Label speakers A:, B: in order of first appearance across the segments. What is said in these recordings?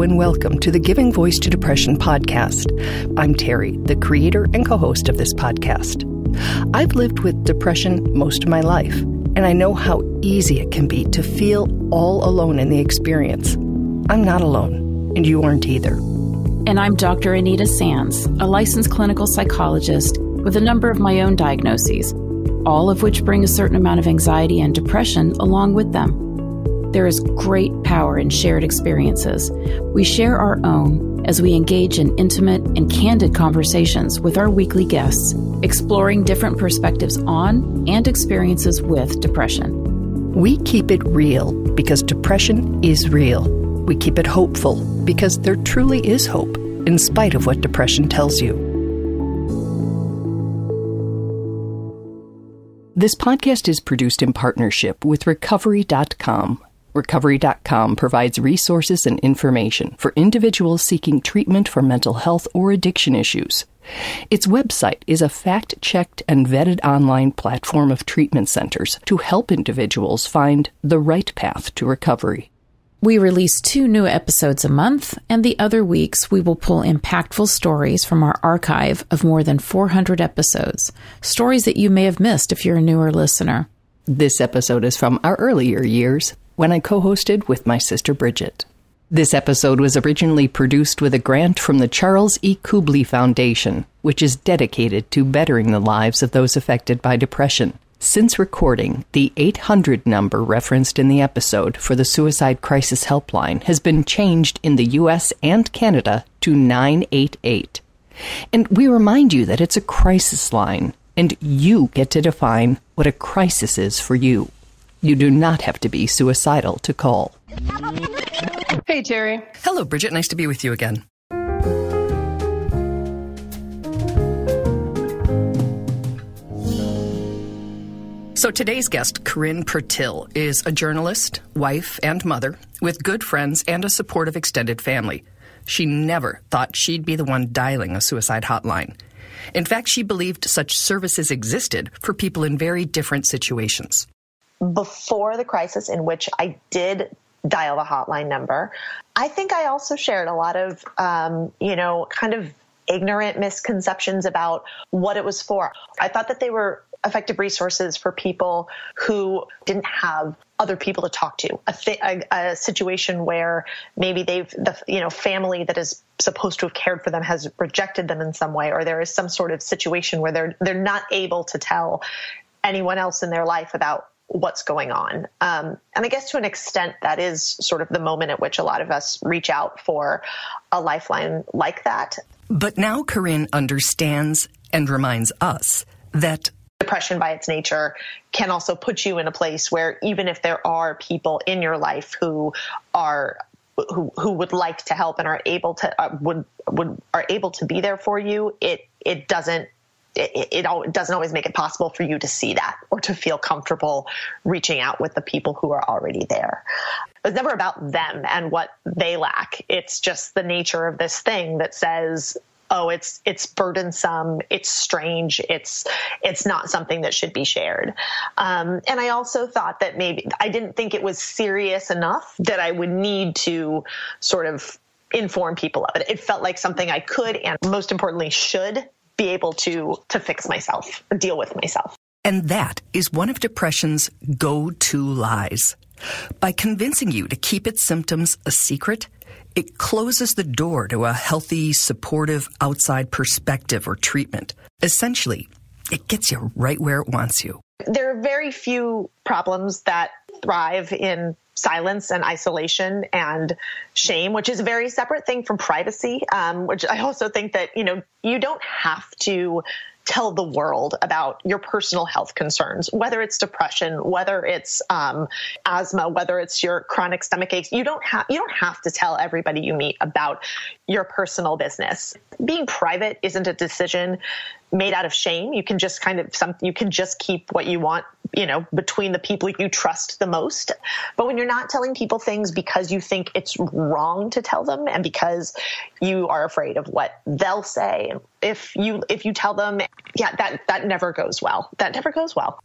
A: and welcome to the Giving Voice to Depression podcast. I'm Terry, the creator and co-host of this podcast. I've lived with depression most of my life, and I know how easy it can be to feel all alone in the experience. I'm not alone, and you aren't either.
B: And I'm Dr. Anita Sands, a licensed clinical psychologist with a number of my own diagnoses, all of which bring a certain amount of anxiety and depression along with them. There is great power in shared experiences. We share our own as we engage in intimate and candid conversations with our weekly guests, exploring different perspectives on and experiences with depression.
A: We keep it real because depression is real. We keep it hopeful because there truly is hope, in spite of what depression tells you. This podcast is produced in partnership with Recovery.com. Recovery.com provides resources and information for individuals seeking treatment for mental health or addiction issues. Its website is a fact-checked and vetted online platform of treatment centers to help individuals find the right path to recovery.
B: We release 2 new episodes a month, and the other weeks we will pull impactful stories from our archive of more than 400 episodes, stories that you may have missed if you're a newer listener.
A: This episode is from our earlier years, when I co-hosted with my sister Bridget. This episode was originally produced with a grant from the Charles E. Kubly Foundation, which is dedicated to bettering the lives of those affected by depression. Since recording, the 800 number referenced in the episode for the Suicide Crisis Helpline has been changed in the U.S. and Canada to 988. And we remind you that it's a crisis line, and you get to define what a crisis is for you. You do not have to be suicidal to call.
C: Hey, Terry.
A: Hello, Bridget. Nice to be with you again. So today's guest, Corinne Purtill, is a journalist, wife, and mother with good friends and a supportive extended family. She never thought she'd be the one dialing a suicide hotline. In fact, she believed such services existed for people in very different situations.
D: Before the crisis, in which I did dial the hotline number, I think I also shared a lot of, kind of ignorant misconceptions about what it was for. I thought that they were effective resources for people who didn't have other people to talk to, a situation where maybe the family that is supposed to have cared for them has rejected them in some way, or there is some sort of situation where they're not able to tell anyone else in their life about what's going on. And I guess to an extent, that is sort of the moment at which a lot of us reach out for a lifeline like that.
A: But now Corinne understands and reminds us that
D: depression by its nature can also put you in a place where even if there are people in your life who would like to help and are able to are able to be there for you, it doesn't always make it possible for you to see that or to feel comfortable reaching out with the people who are already there. It's never about them and what they lack. It's just the nature of this thing that says, oh, it's burdensome, it's strange, it's not something that should be shared. And I also thought that maybe I didn't think it was serious enough that I would need to sort of inform people of it. It felt like something I could, and most importantly, should be able to fix myself, deal with myself.
A: And that is one of depression's go-to lies. By convincing you to keep its symptoms a secret, it closes the door to a healthy, supportive outside perspective or treatment. Essentially, it gets you right where it wants you.
D: There are very few problems that thrive in silence and isolation and shame, which is a very separate thing from privacy, which I also think that, you don't have to tell the world about your personal health concerns, whether it's depression, whether it's asthma, whether it's your chronic stomach aches. You don't have to tell everybody you meet about your personal business. Being private isn't a decision made out of shame. You can just you can just keep what you want, between the people you trust the most. But when you're not telling people things because you think it's wrong to tell them and because you are afraid of what they'll say, if you tell them, that never goes well. That never goes well.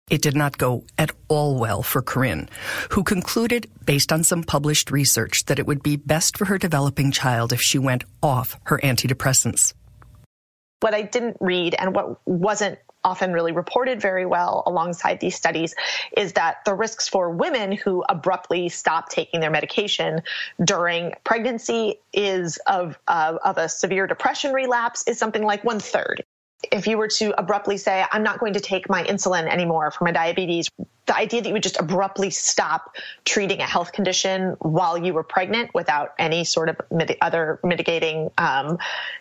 A: It did not go at all well for Corinne, who concluded, based on some published research, that it would be best for her developing child if she went off her antidepressants.
D: What I didn't read and what wasn't often really reported very well alongside these studies is that the risks for women who abruptly stop taking their medication during pregnancy is of a severe depression relapse is something like 1/3. If you were to abruptly say, I'm not going to take my insulin anymore for my diabetes, the idea that you would just abruptly stop treating a health condition while you were pregnant without any sort of other mitigating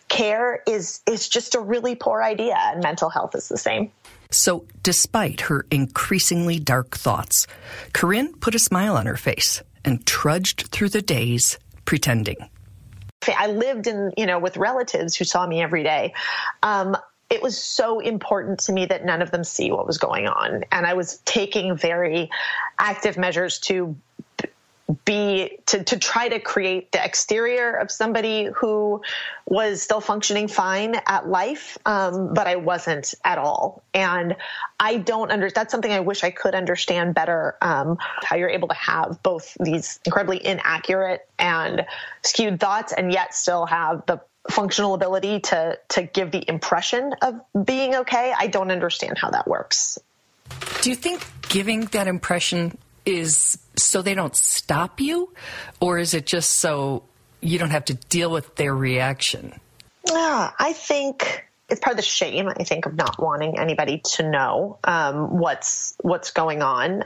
D: care is just a really poor idea. And mental health is the same.
A: So despite her increasingly dark thoughts, Corinne put a smile on her face and trudged through the days pretending.
D: I lived with relatives who saw me every day. It was so important to me that none of them see what was going on. And I was taking very active measures to try to create the exterior of somebody who was still functioning fine at life, but I wasn't at all. And I don't understand. That's something I wish I could understand better, how you're able to have both these incredibly inaccurate and skewed thoughts and yet still have the functional ability to give the impression of being okay. I don't understand how that works.
A: Do you think giving that impression is so they don't stop you, or is it just so you don't have to deal with their reaction?
D: I think it's part of the shame, I think, of not wanting anybody to know what's going on.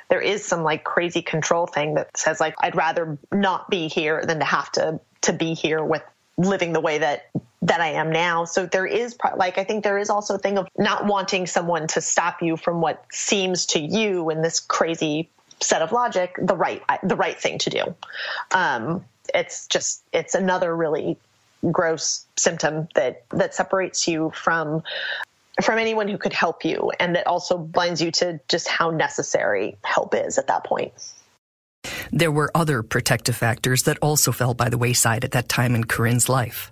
D: There is some crazy control thing that says I'd rather not be here than to have to be here with living the way that I am now. So there is I think there is also a thing of not wanting someone to stop you from what seems to you in this crazy set of logic, the right thing to do. It's another really gross symptom that separates you from anyone who could help you. And that also blinds you to just how necessary help is at that point.
A: There were other protective factors that also fell by the wayside at that time in Corinne's life.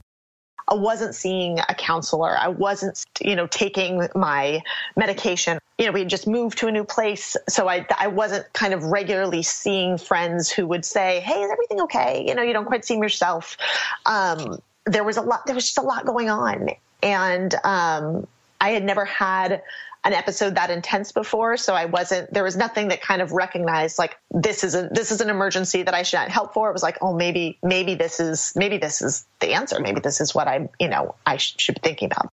D: I wasn't seeing a counselor. I wasn't, taking my medication. We had just moved to a new place. So I wasn't kind of regularly seeing friends who would say, hey, is everything okay? You don't quite seem yourself. There was just a lot going on. And I had never had an episode that intense before. So there was nothing that kind of recognized this is an emergency that I should not help for. It was maybe this is the answer. Maybe this is what I should be thinking about.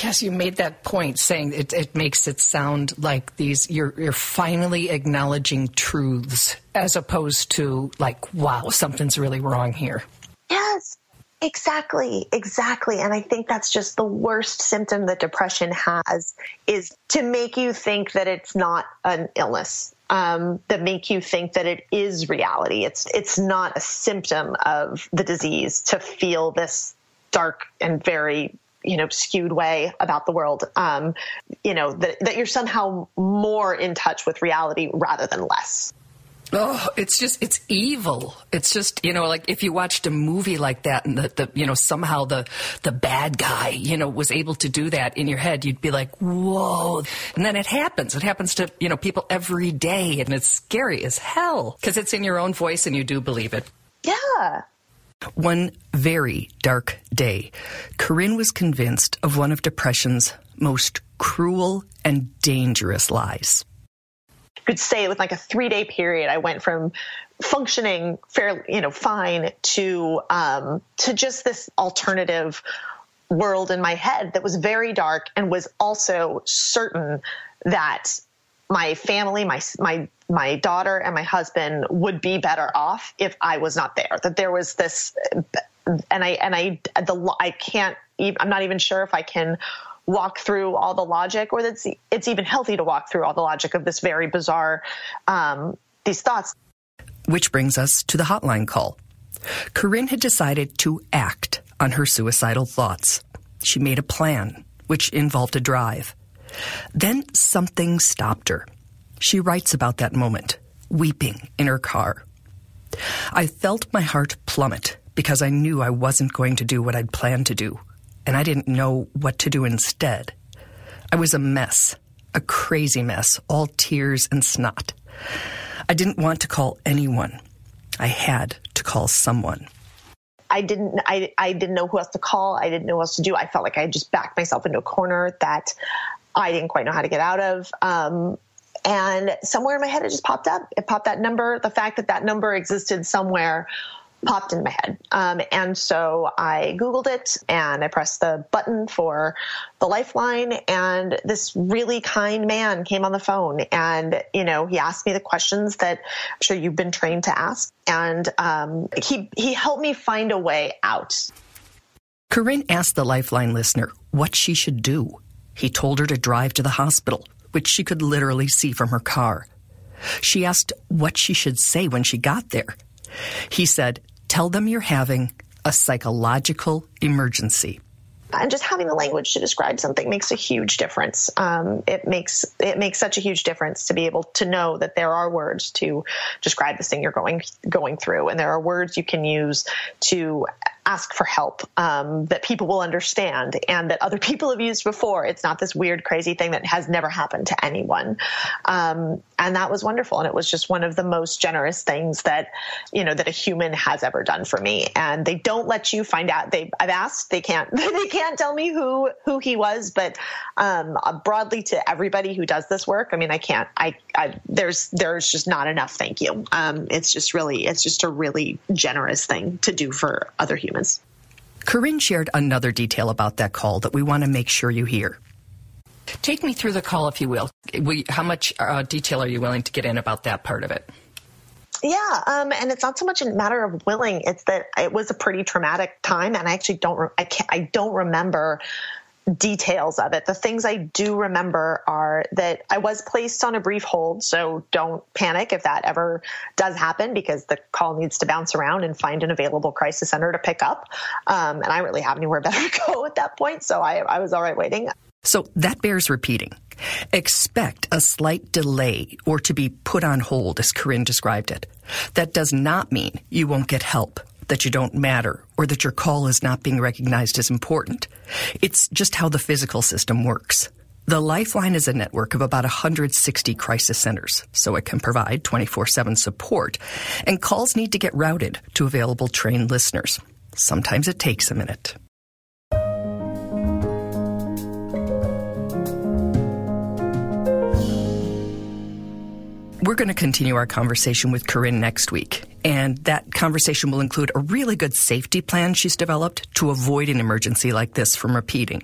A: Yes, you made that point, saying it makes it sound like you're finally acknowledging truths as opposed to wow, something's really wrong here.
D: Yes. Exactly. And I think that's just the worst symptom that depression has, is to make you think that it's not an illness, that make you think that it is reality. It's not a symptom of the disease to feel this dark and very, skewed way about the world, that you're somehow more in touch with reality rather than less.
A: Oh, it's evil. It's just, if you watched a movie like that and somehow the bad guy, was able to do that in your head, you'd be like, whoa. And then it happens. It happens to, people every day, and it's scary as hell because it's in your own voice and you do believe it.
D: Yeah.
A: One very dark day, Corinne was convinced of one of depression's most cruel and dangerous lies.
D: Could say with a 3-day period, I went from functioning fairly, fine to just this alternative world in my head that was very dark and was also certain that my family, my daughter and my husband would be better off if I was not there. That there was this, I'm not even sure if I can walk through all the logic, or that it's even healthy to walk through all the logic of this very bizarre, these thoughts.
A: Which brings us to the hotline call. Corinne had decided to act on her suicidal thoughts. She made a plan, which involved a drive. Then something stopped her. She writes about that moment, weeping in her car. I felt my heart plummet because I knew I wasn't going to do what I'd planned to do, and I didn't know what to do instead. I was a mess, a crazy mess, all tears and snot. I didn't want to call anyone. I had to call someone.
D: I didn't know who else to call. I didn't know what else to do. I felt like I had just backed myself into a corner that I didn't quite know how to get out of. And somewhere in my head, it just popped up. It popped that number. The fact that number existed somewhere popped in my head. And so I Googled it and I pressed the button for the Lifeline, and this really kind man came on the phone, and, he asked me the questions that I'm sure you've been trained to ask. And he helped me find a way out.
A: Corinne asked the Lifeline listener what she should do. He told her to drive to the hospital, which she could literally see from her car. She asked what she should say when she got there. He said, "Tell them you're having a psychological emergency."
D: And just having the language to describe something makes a huge difference. It makes such a huge difference to be able to know that there are words to describe this thing you're going through, and there are words you can use to ask for help that people will understand and that other people have used before. It's not this weird, crazy thing that has never happened to anyone. And that was wonderful. And it was just one of the most generous things that a human has ever done for me. And they don't let you find out. I've asked, they can't tell me who he was, but broadly to everybody who does this work, there's just not enough. Thank you. It's just a really generous thing to do for other humans.
A: Corinne shared another detail about that call that we want to make sure you hear. Take me through the call, if you will. How much detail are you willing to get in about that part of it?
D: Yeah, and it's not so much a matter of willing; it's that it was a pretty traumatic time, and I actually don't remember details of it. The things I do remember are that I was placed on a brief hold, so don't panic if that ever does happen, because the call needs to bounce around and find an available crisis center to pick up. And I really have anywhere better to go at that point, so I was all right waiting.
A: So that bears repeating. Expect a slight delay or to be put on hold, as Corinne described it. That does not mean you won't get help, that you don't matter, or that your call is not being recognized as important. It's just how the physical system works. The Lifeline is a network of about 160 crisis centers, so it can provide 24/7 support, and calls need to get routed to available trained listeners. Sometimes it takes a minute. We're going to continue our conversation with Corinne next week, and that conversation will include a really good safety plan she's developed to avoid an emergency like this from repeating.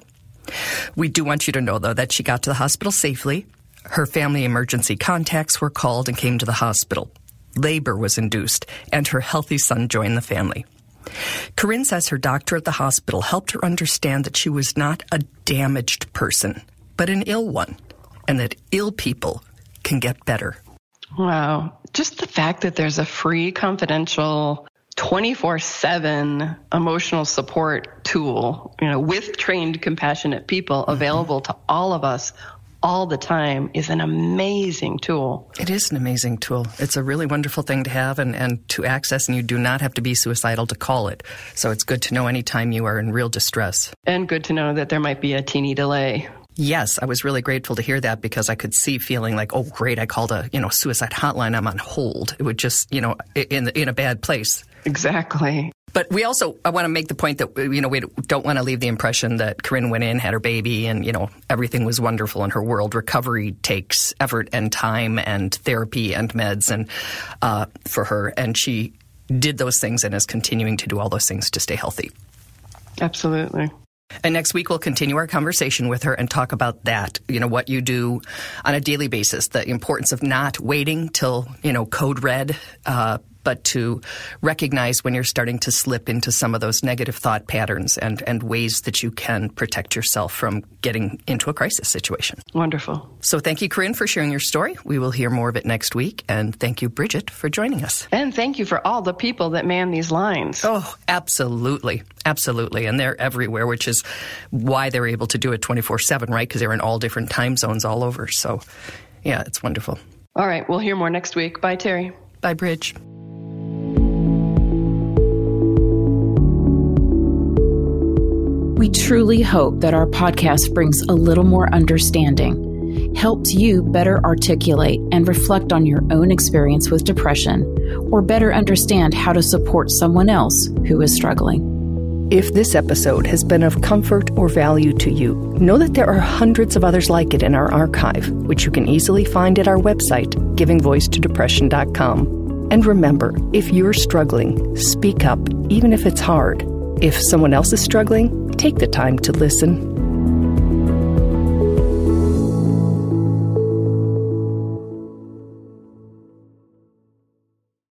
A: We do want you to know, though, that she got to the hospital safely. Her family emergency contacts were called and came to the hospital. Labor was induced, and her healthy son joined the family. Corinne says her doctor at the hospital helped her understand that she was not a damaged person, but an ill one, and that ill people can get better.
C: Wow. Just the fact that there's a free, confidential, 24/7 emotional support tool, with trained, compassionate people available to all of us all the time is an amazing tool.
A: It is an amazing tool. It's a really wonderful thing to have and to access, and you do not have to be suicidal to call it. So it's good to know anytime you are in real distress.
C: And good to know that there might be a teeny delay.
A: Yes, I was really grateful to hear that, because I could see feeling like, oh, great, I called a suicide hotline, I'm on hold. It would just, in a bad place.
C: Exactly.
A: But I want to make the point that, we don't want to leave the impression that Corinne went in, had her baby, and, everything was wonderful in her world. Recovery takes effort and time and therapy and meds and for her. And she did those things and is continuing to do all those things to stay healthy.
C: Absolutely.
A: And next week, we'll continue our conversation with her and talk about that, what you do on a daily basis, the importance of not waiting till, code red, but to recognize when you're starting to slip into some of those negative thought patterns and ways that you can protect yourself from getting into a crisis situation.
C: Wonderful.
A: So thank you, Corinne, for sharing your story. We will hear more of it next week. And thank you, Bridget, for joining us.
C: And thank you for all the people that man these lines.
A: Oh, absolutely. Absolutely. And they're everywhere, which is why they're able to do it 24/7, right? Because they're in all different time zones all over. So, yeah, it's wonderful.
C: All right. We'll hear more next week. Bye, Terry.
A: Bye, Bridge.
B: We truly hope that our podcast brings a little more understanding. helps you better articulate and reflect on your own experience with depression, or better understand how to support someone else who is struggling.
A: If this episode has been of comfort or value to you, know that there are hundreds of others like it in our archive, which you can easily find at our website, givingvoicetodepression.com. And remember, if you're struggling, speak up, even if it's hard. If someone else is struggling, take the time to listen.